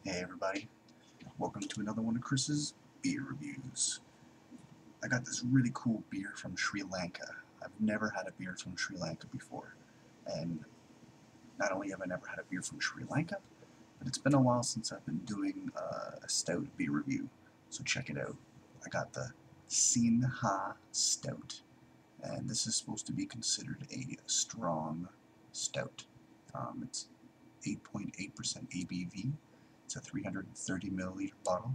Hey everybody, welcome to another one of Chris's beer reviews. I got this really cool beer from Sri Lanka. I've never had a beer from Sri Lanka before, and not only have I never had a beer from Sri Lanka, but it's been a while since I've been doing a stout beer review, so check it out. I got the Sinha Stout, and this is supposed to be considered a strong stout. It's 8.8% ABV. It's a 330 milliliter bottle.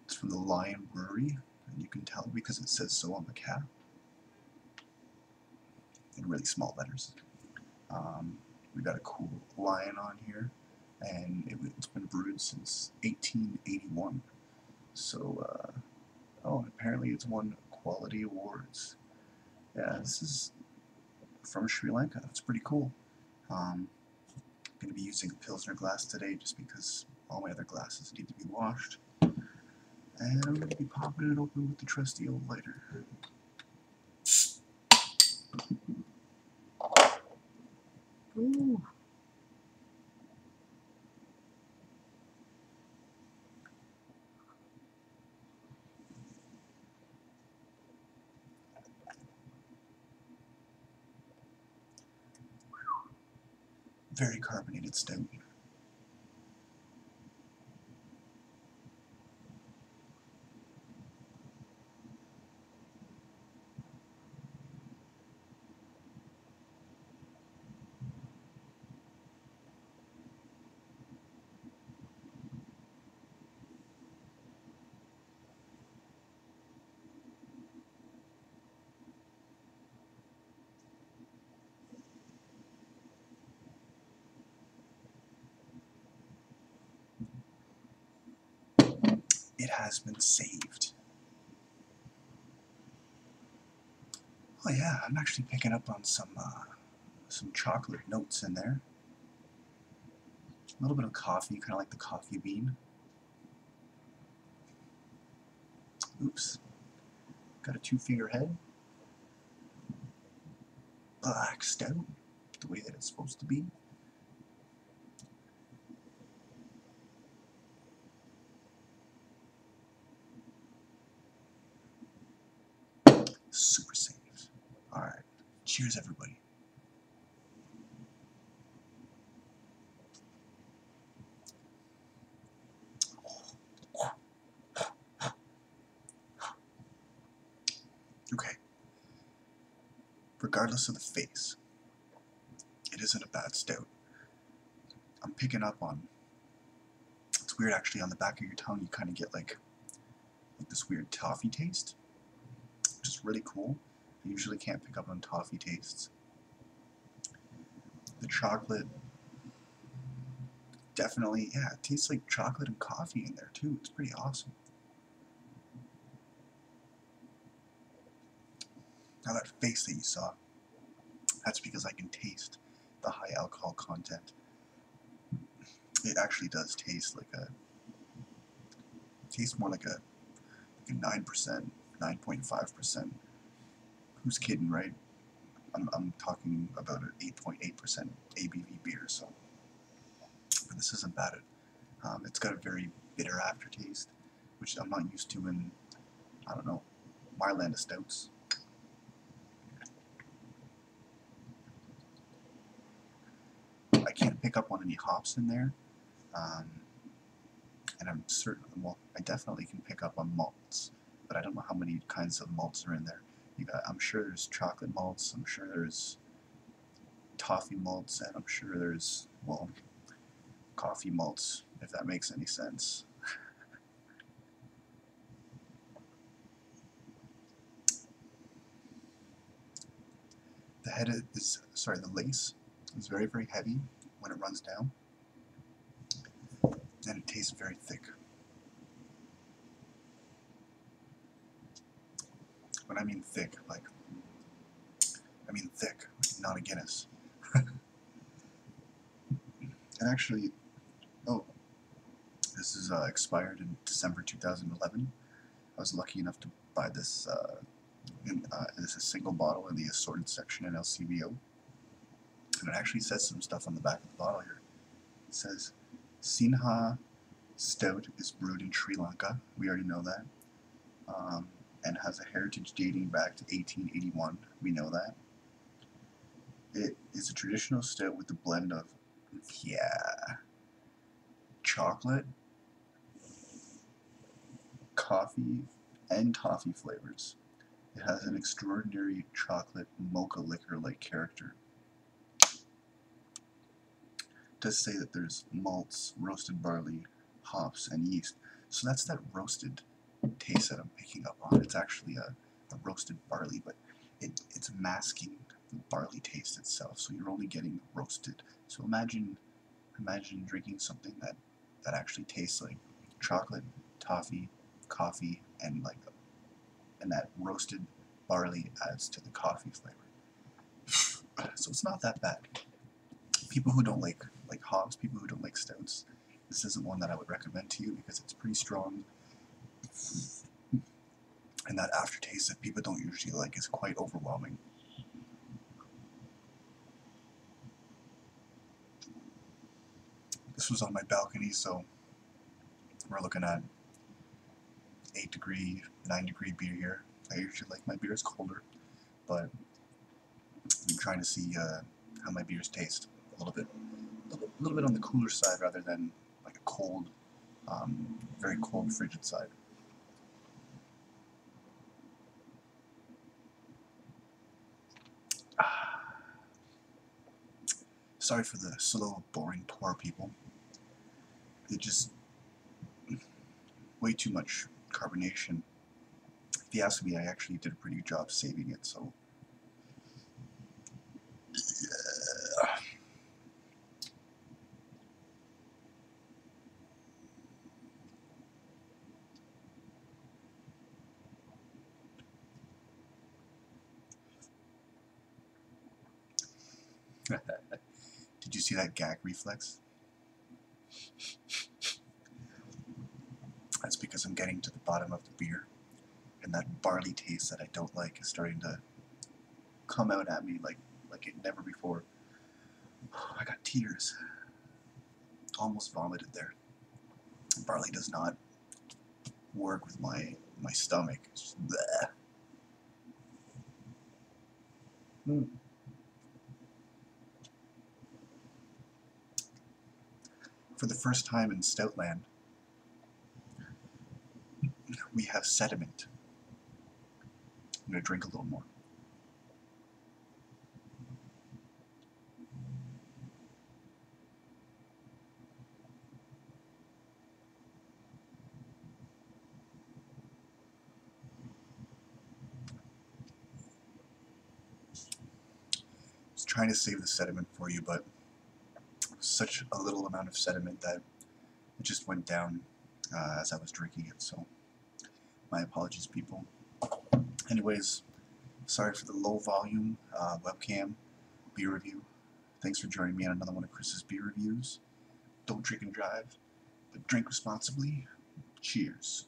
It's from the Lion Brewery, and you can tell because it says so on the cap in really small letters. We got a cool lion on here, and it's been brewed since 1881. So, oh, apparently it's won quality awards. Yeah, this is from Sri Lanka. That's pretty cool. I'm going to be using a Pilsner glass today just because all my other glasses need to be washed. And I'm going to be popping it open with the trusty old lighter. Ooh. Very carbonated stout. It has been saved. Oh yeah, I'm actually picking up on some chocolate notes in there. A little bit of coffee, kind of like the coffee bean. Oops. Got a two-finger head. Black stout, the way that it's supposed to be. Super safe. Alright. Cheers, everybody. Okay. Regardless of the face, it isn't a bad stout. I'm picking up on, it's weird actually, on the back of your tongue you kind of get like this weird toffee taste, which is really cool. I usually can't pick up on toffee tastes. The chocolate, definitely, yeah, it tastes like chocolate and coffee in there too. It's pretty awesome. Now that face that you saw, that's because I can taste the high alcohol content. It actually does taste like a, tastes more like a 9%, 9.5%. Who's kidding, right? I'm talking about an 8.8% ABV beer, so but this isn't bad. It's got a very bitter aftertaste, which I'm not used to in, I don't know, my land of stouts. I can't pick up on any hops in there, and I'm certain, well, I definitely can pick up on malts, but I don't know how many kinds of malts are in there. I'm sure there's chocolate malts, I'm sure there's toffee malts, and I'm sure there's, well, coffee malts, if that makes any sense. The head is, sorry, the lace is very, very heavy when it runs down, and it tastes very thick. When I mean thick, like, I mean thick, not a Guinness. And actually, oh, this is expired in December 2011. I was lucky enough to buy this as a single bottle in the assorted section in LCBO. And it actually says some stuff on the back of the bottle here. It says, Sinha Stout is brewed in Sri Lanka. We already know that. And has a heritage dating back to 1881. We know that. It is a traditional stout with a blend of, chocolate, coffee, and toffee flavors. It has an extraordinary chocolate mocha liquor-like character. It does say that there's malts, roasted barley, hops, and yeast. So that's that roasted taste that I'm picking up on. It's actually a roasted barley, but it's masking the barley taste itself. So you're only getting roasted. So imagine drinking something that actually tastes like chocolate, toffee, coffee, and that roasted barley adds to the coffee flavor. So it's not that bad. People who don't like hops, people who don't like stouts, this isn't one that I would recommend to you because it's pretty strong. And that aftertaste that people don't usually like is quite overwhelming. This was on my balcony, so we're looking at 8-degree, 9-degree beer here. I usually like my beers colder, but I'm trying to see how my beers taste a little bit on the cooler side rather than like a cold, very cold, frigid side. Sorry for the slow, boring, poor people. It just way too much carbonation. If you ask me, I actually did a pretty good job saving it, so did you see that gag reflex? That's because I'm getting to the bottom of the beer, and that barley taste that I don't like is starting to come out at me like it never before. I got tears. Almost vomited there. Barley does not work with my stomach. It's just bleh. For the first time in Stoutland, we have sediment. I'm going to drink a little more. I was trying to save the sediment for you, but such a little amount of sediment that it just went down as I was drinking it, so my apologies, people. Anyways, sorry for the low volume webcam beer review. Thanks for joining me on another one of Chris's beer reviews. Don't drink and drive, but drink responsibly. Cheers.